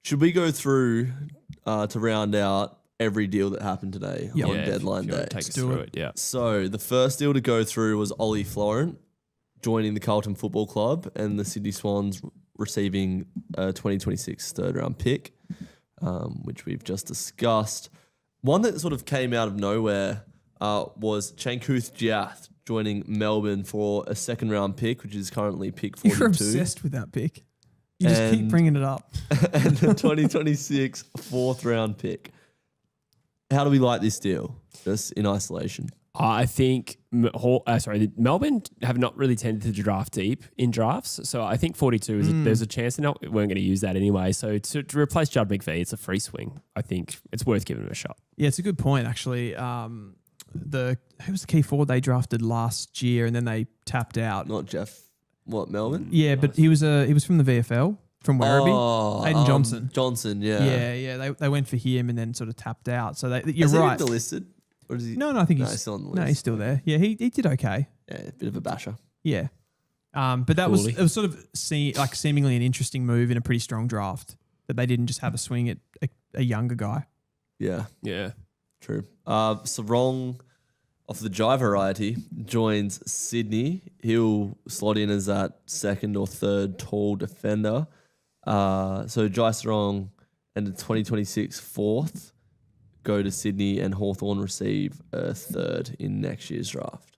Should we go through to round out every deal that happened today on deadline day? Take us through it. Yeah. So the first deal to go through was Ollie Florent joining the Carlton Football Club and the Sydney Swans receiving a 2026 third-round pick, which we've just discussed. One that sort of came out of nowhere was Changkouth Jiath joining Melbourne for a second-round pick, which is currently pick 42. You're obsessed with that pick. You just keep bringing it up. And the 2026 fourth-round pick. How do we like this deal, just in isolation? I think Melbourne have not really tended to draft deep in drafts. So I think 42 is there's a chance we weren't going to use that anyway. So to replace Judd McVie, it's a free swing. I think it's worth giving it a shot. Yeah, it's a good point, actually. Who was the key forward they drafted last year and then they tapped out? Not Jeff, Melbourne? Yeah, nice. But he was from the VFL, from Werribee. Aiden Johnson. Johnson, yeah. Yeah. They went for him and then sort of tapped out. So you're Is right. Is he delisted? Or is he? No, I think he's still on the list. No, he's still there. Yeah, he did okay. Yeah, a bit of a basher. Yeah. But it was sort of seemingly an interesting move in a pretty strong draft that they didn't just have a swing at a younger guy. Yeah. Yeah. True. Serong of the Jai variety joins Sydney. He'll slot in as that second or third tall defender. So Jai Serong and the 2026 fourth go to Sydney and Hawthorn receive a third in next year's draft.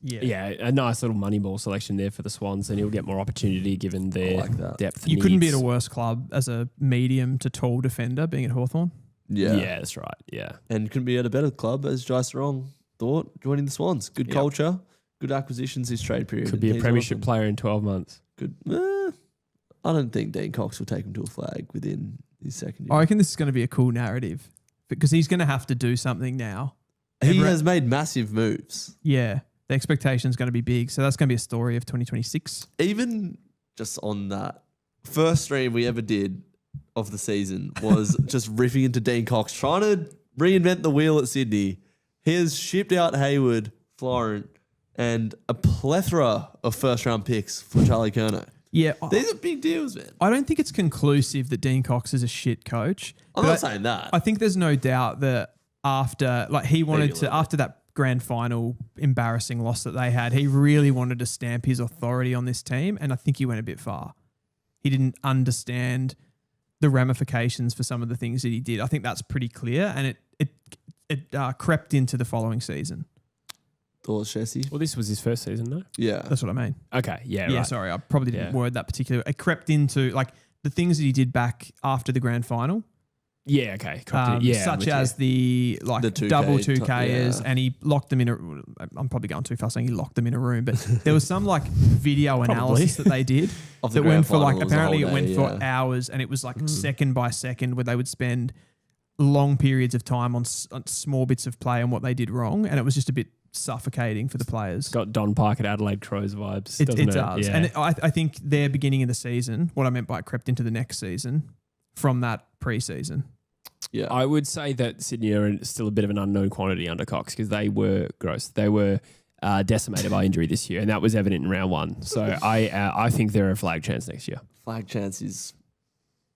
Yeah, a nice little money ball selection there for the Swans, and he'll get more opportunity given their depth. You couldn't be at a worse club as a medium to tall defender being at Hawthorn. Yeah, that's right. Yeah, and couldn't be at a better club as Jai Serong thought joining the Swans. Good culture, good acquisitions this trade period. Could be a premiership player in 12 months. Good. I don't think Dean Cox will take him to a flag within his second year. I reckon this is going to be a cool narrative because he's going to have to do something now. He has made massive moves. Yeah. The expectation is going to be big. So that's going to be a story of 2026. Even just on that, first stream we ever did of the season was just riffing into Dean Cox, trying to reinvent the wheel at Sydney. He has shipped out Hayward, Florent, and a plethora of first-round picks for Charlie Curnow. Yeah. These are big deals, man. I don't think it's conclusive that Dean Cox is a shit coach. I'm not saying that. I think there's no doubt that after that grand final embarrassing loss that they had, he really wanted to stamp his authority on this team, and I think he went a bit far. He didn't understand the ramifications for some of the things that he did. I think that's pretty clear, and it crept into the following season. Thoughts, Jesse? Well, this was his first season, no? Yeah. That's what I mean. Okay, yeah, Yeah, right. sorry, I probably didn't word that particular. It crept into the things that he did back after the grand final. Yeah, okay. Such as the 2K, double 2Kers, and he locked them in I'm probably going too fast saying he locked them in a room, but there was some video analysis that they did that went for apparently it went for hours, and it was second by second where they would spend long periods of time on small bits of play and what they did wrong, and it was just a bit suffocating for the players. Got Don Park at Adelaide Crows vibes. It does. Yeah. And I think their beginning of the season, what I meant by it crept into the next season from that pre-season. Yeah, I would say that Sydney are still a bit of an unknown quantity under Cox because they were gross. They were decimated by injury this year, and that was evident in round one. So I think they're a flag chance next year. Flag chance is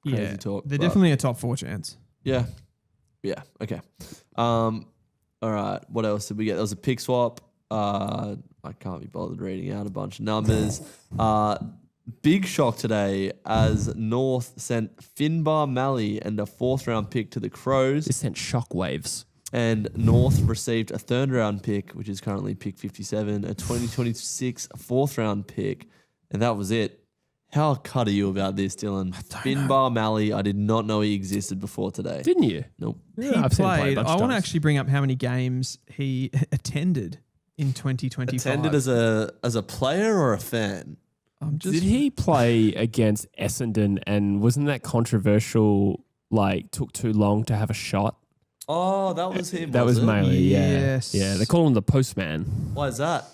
crazy talk. They're definitely a top 4 chance. Yeah. Yeah. Okay. All right. What else did we get? There was a pick swap. I can't be bothered reading out a bunch of numbers. Big shock today as North sent Finnbar Maley and a 4th-round pick to the Crows. This sent shockwaves. And North received a 3rd-round pick, which is currently pick 57, a 2026 4th-round pick, and that was it. How cut are you about this, Dylan? Finnbar Maley, I did not know he existed before today. Didn't you? Nope. He played. I want to actually bring up how many games he attended in 2025. Attended as a player or a fan? Did he play against Essendon and wasn't that controversial, took too long to have a shot? Oh, that was him. That was Maley, yes. Yeah, they call him the postman. Why is that?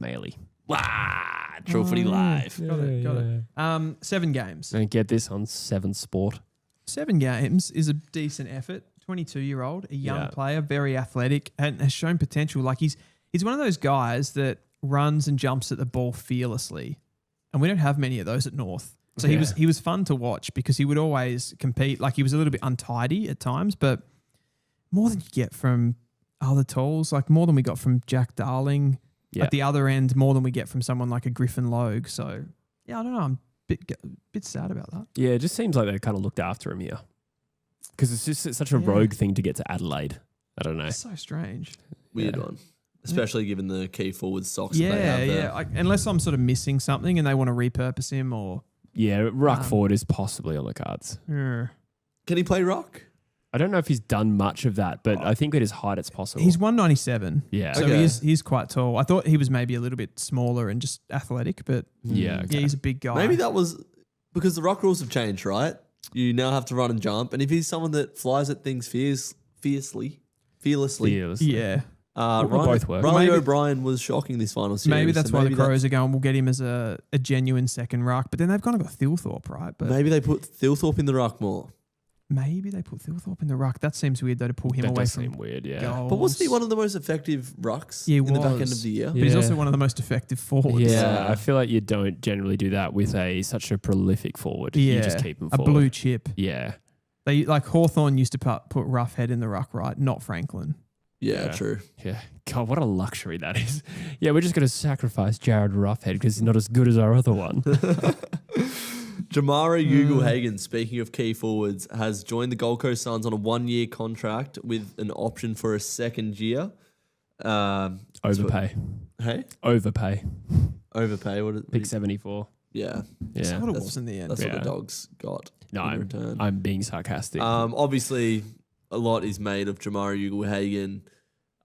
Maley. Wow. True Footy Live. Got it. 7 games. And get this on 7 Sport. 7 games is a decent effort. 22-year-old, a young player, very athletic, and has shown potential. He's one of those guys that runs and jumps at the ball fearlessly. And we don't have many of those at North. So he was fun to watch because he would always compete. Like he was a little bit untidy at times, but more than you get from other tools, like more than we got from Jack Darling. Yeah. At the other end, more than we get from someone like a Griffin Logue. So yeah, I don't know. I'm a bit sad about that. Yeah, it just seems like they kind of looked after him here because it's just such a rogue thing to get to Adelaide. I don't know. It's so strange. Weird one. Especially given the key forward socks they have there. Yeah. Unless I'm sort of missing something and they want to repurpose him or... Yeah, ruck forward is possibly on the cards. Yeah. Can he play ruck? I don't know if he's done much of that, but I think at his height it's possible. He's 197. Yeah. So he's quite tall. I thought he was maybe a little bit smaller and just athletic, but yeah, he's a big guy. Maybe that was because the ruck rules have changed, right? You now have to run and jump. And if he's someone that flies at things fearlessly. Yeah. Both work. Riley O'Brien was shocking this final series. Maybe that's why the Crows are going, we'll get him as a genuine second ruck. But then they've kind of got Thilthorpe, right? But maybe they put Thilthorpe in the ruck more. Maybe they put Thilthorpe in the ruck. That seems weird, though, to pull him away from seem weird, yeah. goals. But wasn't he one of the most effective rucks in the back end of the year? But he's also one of the most effective forwards. Yeah, I feel like you don't generally do that with such a prolific forward. Yeah, you just keep him forward. A blue chip. Yeah. They like Hawthorn used to put Roughhead in the ruck, right? Not Franklin. Yeah, true. Yeah. God, what a luxury that is. Yeah, we're just going to sacrifice Jared Roughhead because he's not as good as our other one. Jamarra Ugle-Hagan, speaking of key forwards, has joined the Gold Coast Suns on a 1-year contract with an option for a second year. Overpay. Hey? Overpay. Pick 74. Yeah. That's what it was in the end. That's what the Dogs got in return. I'm being sarcastic. Obviously, a lot is made of Jamarra Ugle-Hagan,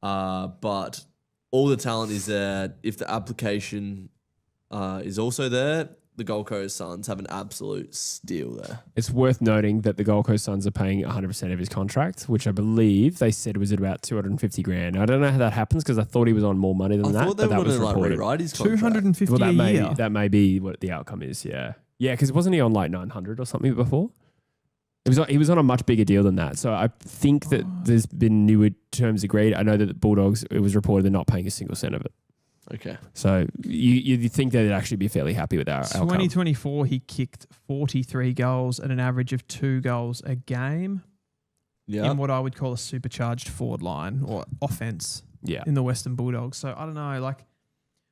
but all the talent is there. If the application is also there, the Gold Coast Suns have an absolute steal there. It's worth noting that the Gold Coast Suns are paying 100% of his contract, which I believe they said was at about 250 grand. I don't know how that happens because I thought he was on more money than that. I thought they were going to rewrite his contract. 250 a year. That may be what the outcome is, yeah. Yeah, because wasn't he on like 900 or something before? He was on a much bigger deal than that. So I think that there's been newer terms agreed. I know that the Bulldogs, it was reported they're not paying a single cent of it. Okay. So you think they'd actually be fairly happy with our outcome. 2024, he kicked 43 goals at an average of 2 goals a game in what I would call a supercharged forward line or offense in the Western Bulldogs. So I don't know.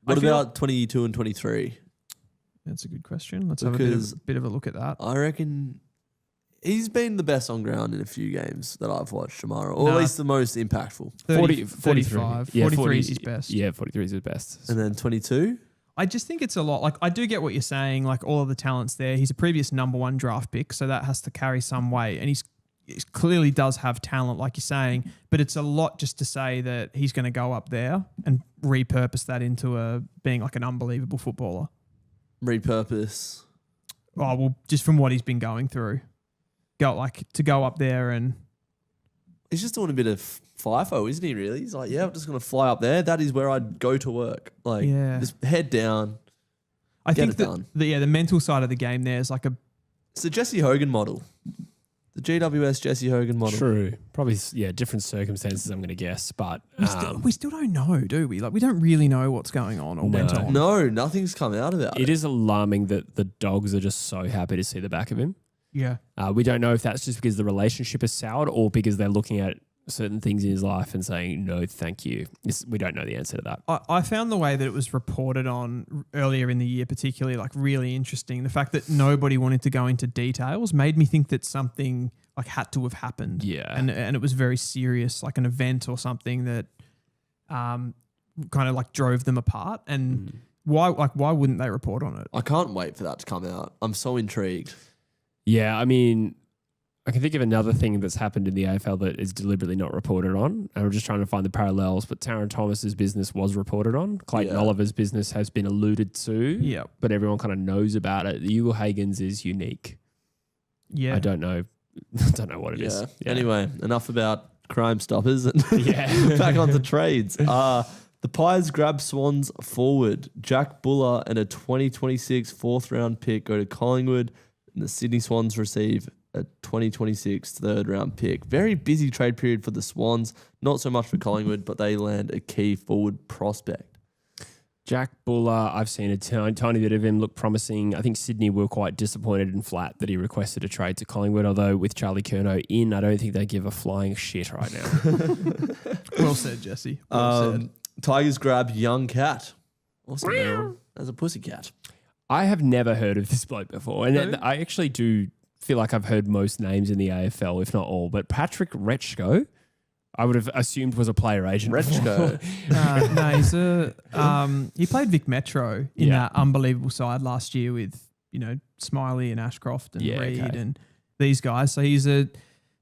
What about 22 and 23? That's a good question. Let's have a bit of a look at that. I reckon he's been the best on ground in a few games that I've watched, Jamarra, or at least the most impactful. 35. Yeah, 43 is his best. Yeah, 43 is his best. And then 22? I just think it's a lot. Like, I do get what you're saying, like all of the talent's there. He's a previous number 1 draft pick, so that has to carry some weight. And he clearly does have talent, like you're saying, but it's a lot just to say that he's going to go up there and repurpose that into being like an unbelievable footballer. Repurpose? Oh, well, just from what he's been going through. To go up there and... He's just doing a bit of FIFO, isn't he, really? He's like, I'm just going to fly up there. That is where I'd go to work. Just head down, I think the mental side of the game there is like a... It's the Jesse Hogan model. The GWS Jesse Hogan model. True. Probably, different circumstances, I'm going to guess, but... We still don't know, do we? Like, we don't really know what's going on or went on. No, nothing's come out about it. It is alarming that the Dogs are just so happy to see the back of him. Yeah. We don't know if that's just because the relationship is soured or because they're looking at certain things in his life and saying, no, thank you. We don't know the answer to that. I found the way that it was reported on earlier in the year, particularly really interesting. The fact that nobody wanted to go into details made me think that something had to have happened. Yeah. And it was very serious, like an event or something that kind of drove them apart. And why wouldn't they report on it? I can't wait for that to come out. I'm so intrigued. Yeah, I mean, I can think of another thing that's happened in the AFL that is deliberately not reported on. And we're just trying to find the parallels. But Taron Thomas's business was reported on. Clayton Oliver's business has been alluded to. But everyone kind of knows about it. The Ugle-Hagan's is unique. Yeah. I don't know what it is. Yeah. Anyway, enough about Crime Stoppers. Back on to trades. The Pies grab Swans forward. Jack Buller and a 2026 4th round pick go to Collingwood. And the Sydney Swans receive a 2026 3rd round pick. Very busy trade period for the Swans. Not so much for Collingwood, but they land a key forward prospect. Jack Buller, I've seen a tiny bit of him look promising. I think Sydney were quite disappointed and flat that he requested a trade to Collingwood, although with Charlie Curnow in, I don't think they give a flying shit right now. Well said, Jesse. Well said. Tigers grab young cat. Also known as a pussycat. I have never heard of this bloke before. And I actually do feel like I've heard most names in the AFL, if not all. But Patrick Retschko, I would have assumed was a player agent. Retschko. No, he's he played Vic Metro in that unbelievable side last year with, Smiley and Ashcroft and Reed and these guys. So he's a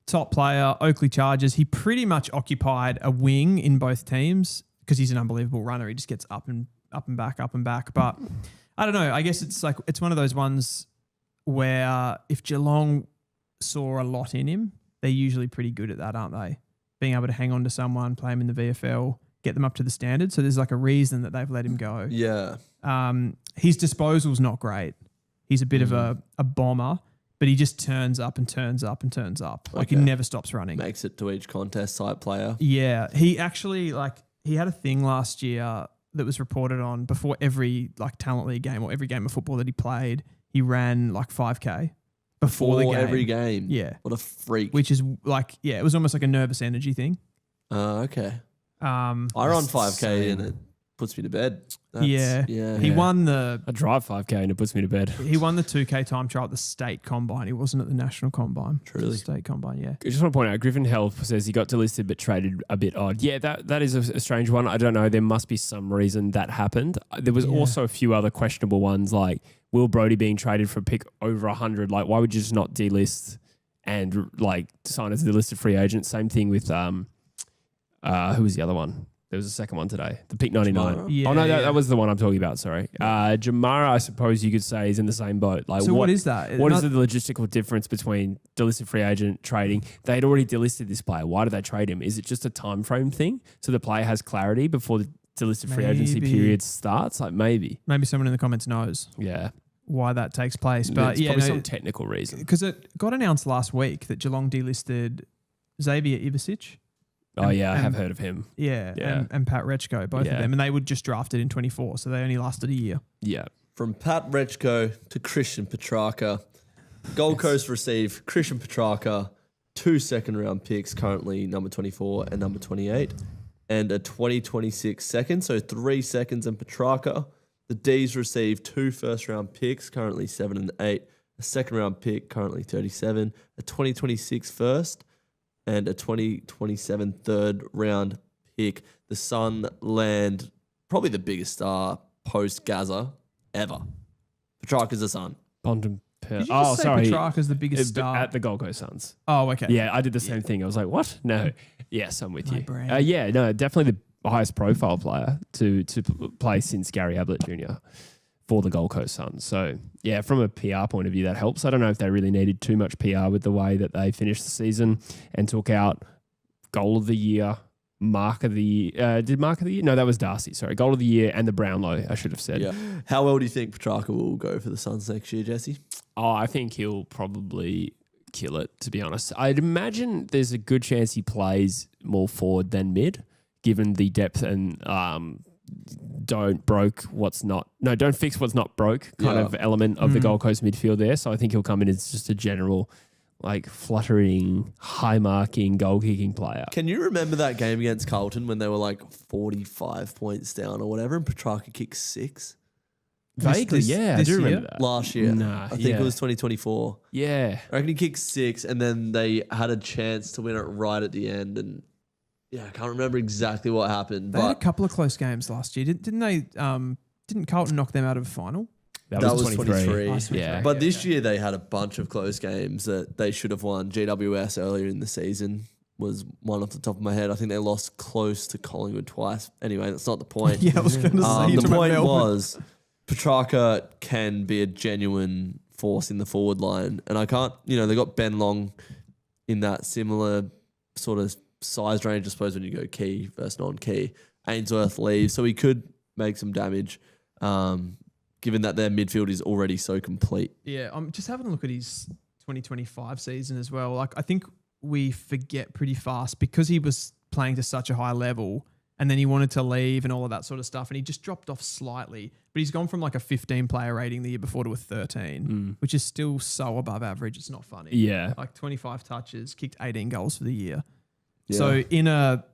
top player, Oakley Chargers. He pretty much occupied a wing in both teams because he's an unbelievable runner. He just gets up and back. But I don't know. I guess it's one of those ones where if Geelong saw a lot in him, they're usually pretty good at that, aren't they? Being able to hang on to someone, play him in the VFL, get them up to the standard. So there's like a reason that they've let him go. Yeah. His disposal's not great. He's a bit of a bomber, but he just turns up and turns up and turns up. Like he never stops running. Makes it to each contest type player. Yeah. He actually he had a thing last year that was reported on before every talent league game or every game of football that he played. He ran 5K. Before the game. Every game. Yeah. What a freak. Which is it was almost like a nervous energy thing. Okay. I run 5K and it puts me to bed. Yeah. He won the... I drive 5K and it puts me to bed. He won the 2K time trial at the state combine. He wasn't at the national combine. Truly. State combine, yeah. I just want to point out, Griffin Health says he got delisted but traded a bit odd. Yeah, that is a strange one. I don't know. There must be some reason that happened. There was also a few other questionable ones like Will Brodie being traded for a pick over 100. Why would you just not delist and sign as a delisted free agent? Same thing with who was the other one? There was a second one today. The pick 99. Yeah, that was the one I'm talking about. Sorry. Jamarra, I suppose you could say, is in the same boat. So what is that? What is the logistical difference between delisted free agent trading? They'd already delisted this player. Why did they trade him? Is it just a time frame thing? So the player has clarity before the delisted free agency period starts? Maybe. Maybe someone in the comments knows. Yeah. Why that takes place. But it's probably some technical reason. Because it got announced last week that Geelong delisted Xavier Ivasic. I have heard of him. Yeah. And Pat Retschko, both of them. And they were just drafted in 24, so they only lasted a year. Yeah. From Pat Retschko to Christian Petracca, Gold Coast receive Christian Petracca, 2 second-round picks, currently number 24 and number 28, and a 2026 second, so 3 seconds in Petracca. The D's receive 2 first-round picks, currently 7 and 8, a second-round pick, currently 37, a 2026 first, and a 2027 third-round pick. The Sun land probably the biggest star post-Gaza ever. Petracca's the Sun. Did you just say Petracca's the biggest star? At the Gold Coast Suns. Oh, okay. Yeah, I did the same thing. I was like, what? No. Yes, I'm with you. Brain. Definitely the highest profile player to play since Gary Ablett Jr. for the Gold Coast Suns. So, yeah, from a PR point of view, that helps. I don't know if they really needed too much PR with the way that they finished the season and took out Goal of the Year, Mark of the Year. Did Mark of the Year? No, that was Darcy. Sorry. Goal of the Year and the Brownlow, I should have said. Yeah. How well do you think Petracca will go for the Suns next year, Jesse? Oh, I think he'll probably kill it, to be honest. I'd imagine there's a good chance he plays more forward than mid, given the depth and don't fix what's not broke kind of element of the Gold Coast midfield there. So I think he'll come in as just a general fluttering, high-marking, goal-kicking player. Can you remember that game against Carlton when they were 45 points down or whatever and Petracca kicked 6? Vaguely, I do remember that. Last year. I think it was 2024. Yeah. I reckon he kicked 6 and then they had a chance to win it right at the end and I can't remember exactly what happened. They had a couple of close games last year. Didn't they? Didn't Carlton knock them out of a final? That was 23. Yeah. But this year they had a bunch of close games that they should have won. GWS earlier in the season was one off the top of my head. I think they lost close to Collingwood twice. Anyway, that's not the point. I was going to say. The point was Petracca can be a genuine force in the forward line. And I can't, they got Ben Long in that similar sort of size range, I suppose, when you go key versus non-key. Ainsworth leaves, so he could make some damage, given that their midfield is already so complete. Yeah, I'm just having a look at his 2025 season as well. I think we forget pretty fast because he was playing to such a high level and then he wanted to leave and all of that sort of stuff, and he just dropped off slightly. But he's gone from like a 15-player rating the year before to a 13, which is still so above average. It's not funny. Yeah. Like 25 touches, kicked 18 goals for the year. Yeah. So in a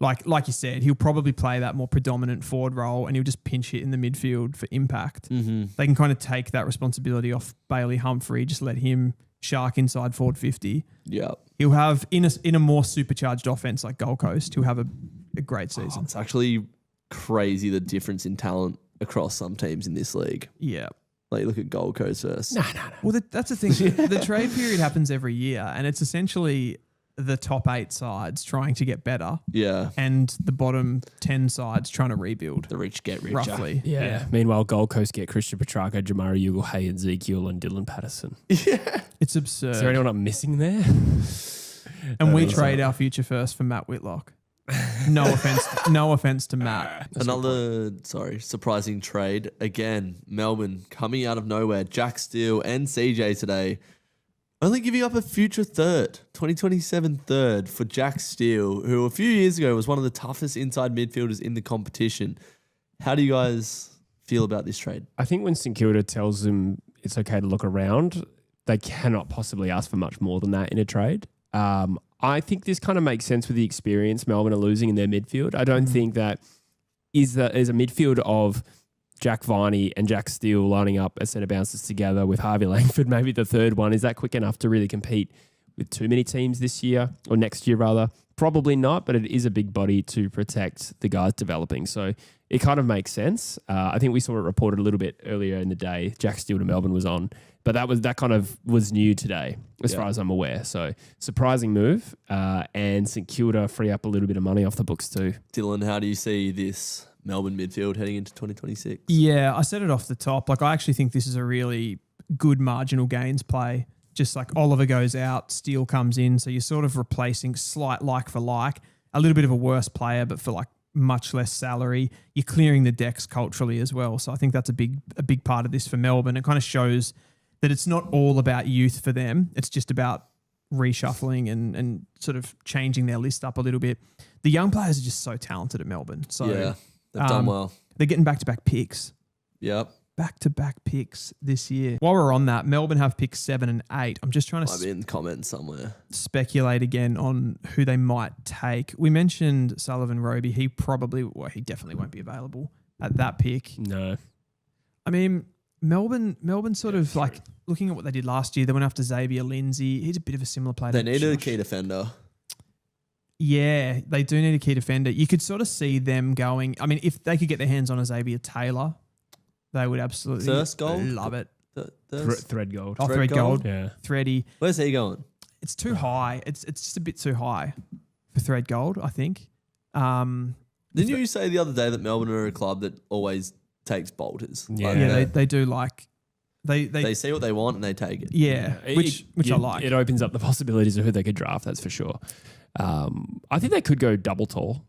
like you said, he'll probably play that more predominant forward role, and he'll just pinch hit in the midfield for impact. Mm-hmm. They can kind of take that responsibility off Bailey Humphrey, just let him shark inside forward 50. Yeah. He'll have in a more supercharged offense like Gold Coast, he'll have a great season. It's actually crazy the difference in talent across some teams in this league. Yeah. Like look at Gold Coast first. No. Well, that's the thing. The trade period happens every year, and it's essentially the top 8 sides trying to get better. Yeah. And the bottom 10 sides trying to rebuild. The rich get richer. Roughly. Yeah. Meanwhile, Gold Coast get Christian Petracca, Jamarra Ugle-Hagan, Ezekiel, and Dylan Patterson. Yeah. It's absurd. Is there anyone I'm missing there? And we trade our future first for Matt Whitlock. No offense to Matt. Another surprising trade. Again, Melbourne coming out of nowhere. Jack Steele and CJ today. Only giving up a future 2027 third for Jack Steele, who a few years ago was one of the toughest inside midfielders in the competition. How do you guys feel about this trade? I think when St Kilda tells them it's okay to look around, they cannot possibly ask for much more than that in a trade. I think this kind of makes sense with the experience Melbourne are losing in their midfield. I don't think that is a midfield of Jack Viney and Jack Steele lining up as centre bouncers together with Harvey Langford, maybe the third one. Is that quick enough to really compete with too many teams this year or next year rather? Probably not, but it is a big body to protect the guys developing. So it kind of makes sense. I think we saw it reported a little bit earlier in the day. Jack Steele to Melbourne was on, but that kind of was new today as far as I'm aware. So surprising move, and St Kilda free up a little bit of money off the books too. Dylan, how do you see this Melbourne midfield heading into 2026? Yeah, I said it off the top. Like, I actually think this is a really good marginal gains play. Just like Oliver goes out, Steele comes in. So you're sort of replacing slight like for like, a little bit of a worse player, but for like much less salary. You're clearing the decks culturally as well. So I think that's a big part of this for Melbourne. It kind of shows that it's not all about youth for them. It's just about reshuffling and sort of changing their list up a little bit. The young players are just so talented at Melbourne. So yeah, they've done well. They're getting back-to-back picks. Yep. Back-to-back picks this year. While we're on that, Melbourne have picks 7 and 8. I'm just trying to I've been commenting somewhere. Speculate again on who they might take. We mentioned Sullivan Roby. He definitely won't be available at that pick. No. I mean, Melbourne sort of like looking at what they did last year. They went after Xavier Lindsay. He's a bit of a similar player. They needed a key defender. Yeah, they do need a key defender. You could sort of see them going. I mean, if they could get their hands on a Xavier Taylor, they would absolutely love it. Thread gold. Oh, thread gold. Yeah. Thready. Where's he going? It's too high. It's just a bit too high for thread gold, I think. Didn't you say the other day that Melbourne are a club that always takes bolters? Yeah, they do like they see what they want and they take it. Yeah, which I like. It opens up the possibilities of who they could draft. That's for sure. I think they could go double tall.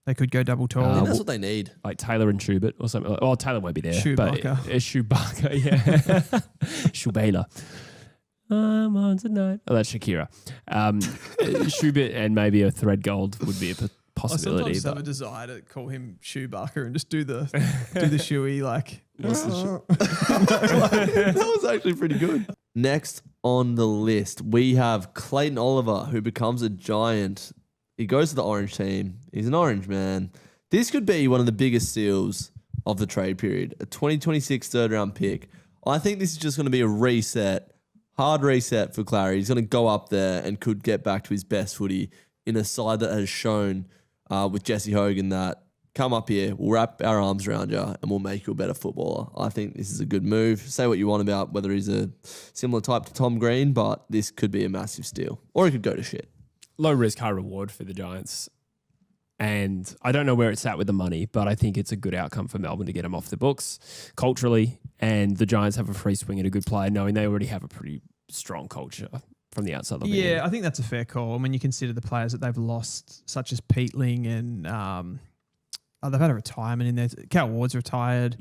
They could go double tall. I think that's what they need. Like Taylor and Schubert or something. Oh, Taylor won't be there. Chewbacca. Chewbacca, yeah. Schubela. I'm on tonight. Oh, that's Shakira. Schubert and maybe a thread gold would be a possibility. I sometimes have a desire to call him Chewbacca and just do the shoey like. That was actually pretty good. Next on the list, we have Clayton Oliver, who becomes a Giant. He goes to the Orange team. He's an Orange man. This could be one of the biggest steals of the trade period. A 2026 third-round pick. I think this is just going to be a reset, hard reset for Clary. He's going to go up there and could get back to his best footy in a side that has shown with Jesse Hogan that come up here, we'll wrap our arms around you and we'll make you a better footballer. I think this is a good move. Say what you want about whether he's a similar type to Tom Green, but this could be a massive steal. Or he could go to shit. Low risk, high reward for the Giants. And I don't know where it's at with the money, but I think it's a good outcome for Melbourne to get him off the books culturally. And the Giants have a free swing at a good player, knowing they already have a pretty strong culture from the outside looking in. Yeah, I think that's a fair call. I mean, you consider the players that they've lost, such as Peatling and they've had a retirement in there. Cal Ward's retired.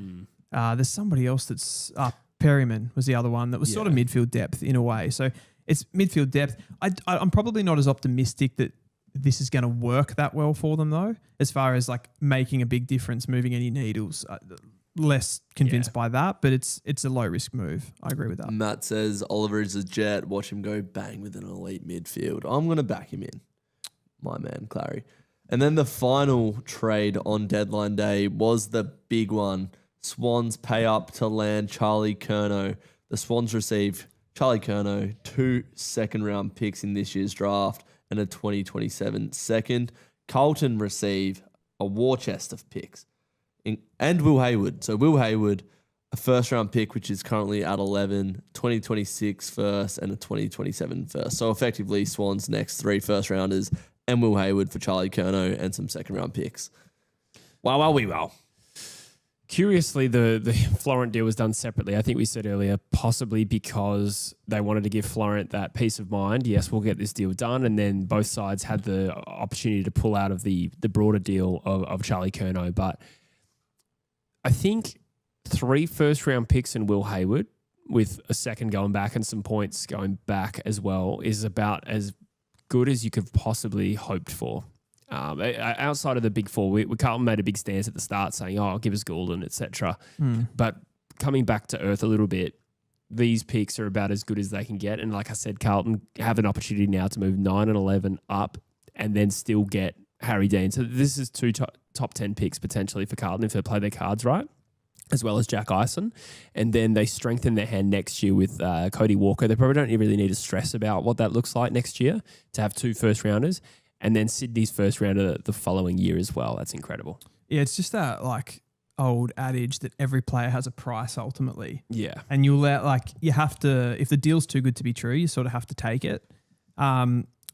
There's somebody else that's Perryman was the other one that was sort of midfield depth in a way. So it's midfield depth. I'm probably not as optimistic that this is going to work that well for them though, as far as like making a big difference, moving any needles. Less convinced by that, but it's a low risk move. I agree with that. Matt says Oliver is a jet. Watch him go bang with an elite midfield. I'm going to back him in. My man, Clary. And then the final trade on deadline day was the big one. Swans pay up to land Charlie Curnow. The Swans receive Charlie Curnow, 2 second-round picks in this year's draft and a 2027 second. Carlton receive a war chest of picks. And Will Hayward. So Will Hayward, a first-round pick, which is currently at 11, 2026 first, and a 2027 first. So effectively, Swans' next 3 first-rounders and Will Hayward for Charlie Curnow and some second-round picks. Wow. Curiously, the Florent deal was done separately. I think we said earlier, possibly because they wanted to give Florent that peace of mind. Yes, we'll get this deal done. And then both sides had the opportunity to pull out of the broader deal of Charlie Curnow. But I think 3 first-round picks and Will Hayward, with a second going back and some points going back as well, is about as good as you could possibly hoped for. Outside of the big four, Carlton made a big stance at the start saying, give us Goulden, etc. But coming back to earth a little bit, these picks are about as good as they can get. And like I said, Carlton have an opportunity now to move 9 and 11 up and then still get Harry Dean. So this is 2 top 10 picks potentially for Carlton if they play their cards right, as well as Jack Ison. And then they strengthen their hand next year with Cody Walker. They probably don't really need to stress about what that looks like next year to have 2 first-rounders. And then Sydney's first rounder the following year as well. That's incredible. Yeah, it's just that like old adage that every player has a price ultimately. Yeah. And you have to, if the deal's too good to be true, you sort of have to take it.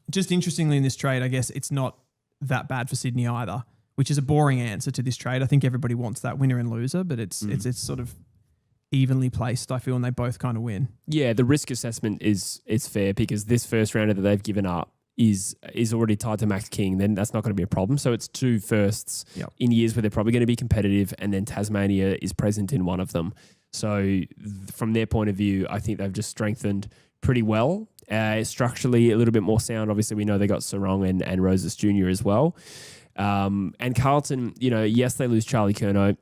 Just interestingly in this trade, I guess it's not that bad for Sydney either, which is a boring answer to this trade. I think everybody wants that winner and loser, but it's sort of evenly placed, I feel, and they both kind of win. Yeah, the risk assessment it's fair because this first rounder that they've given up is already tied to Max King, then that's not going to be a problem. So it's 2 firsts in years where they're probably going to be competitive, and then Tasmania is present in one of them. So from their point of view, I think they've just strengthened pretty well. Structurally, a little bit more sound. Obviously, we know they got Serong and Roses Jr. as well. And Carlton, yes, they lose Charlie Curnow.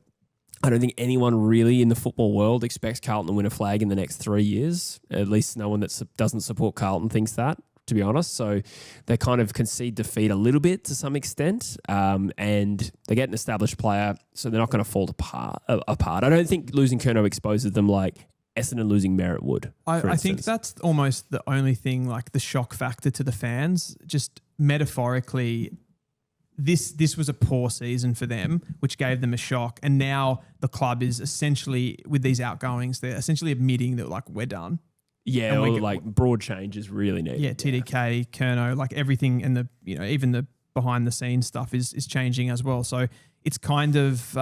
I don't think anyone really in the football world expects Carlton to win a flag in the next 3 years. At least no one that doesn't support Carlton thinks that, to be honest. So they kind of concede defeat a little bit to some extent, and they get an established player, so they're not going to fall apart. I don't think losing Curnow exposes them like Essendon losing Merritt would. I think that's almost the only thing, like the shock factor to the fans. Just metaphorically, this was a poor season for them, which gave them a shock. And now the club is essentially, with these outgoings, they're essentially admitting that like we're done. Yeah, or like broad change is really needed. Yeah, TDK, Curnow, like everything, and even the behind the scenes stuff is changing as well. So it's kind of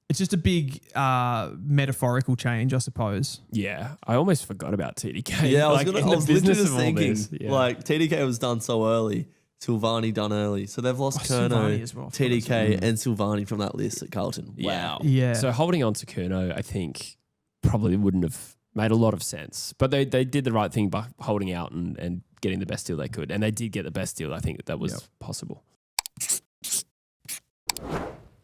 it's just a big metaphorical change, I suppose. Yeah, I almost forgot about TDK. Yeah, I was literally just thinking, like TDK was done so early, Silvani done early, so they've lost Curnow, well, TDK, and Silvani from that list at Carlton. Wow. Yeah. So holding on to Curnow, I think probably wouldn't have made a lot of sense. But they did the right thing by holding out and getting the best deal they could. And they did get the best deal. I think that was possible.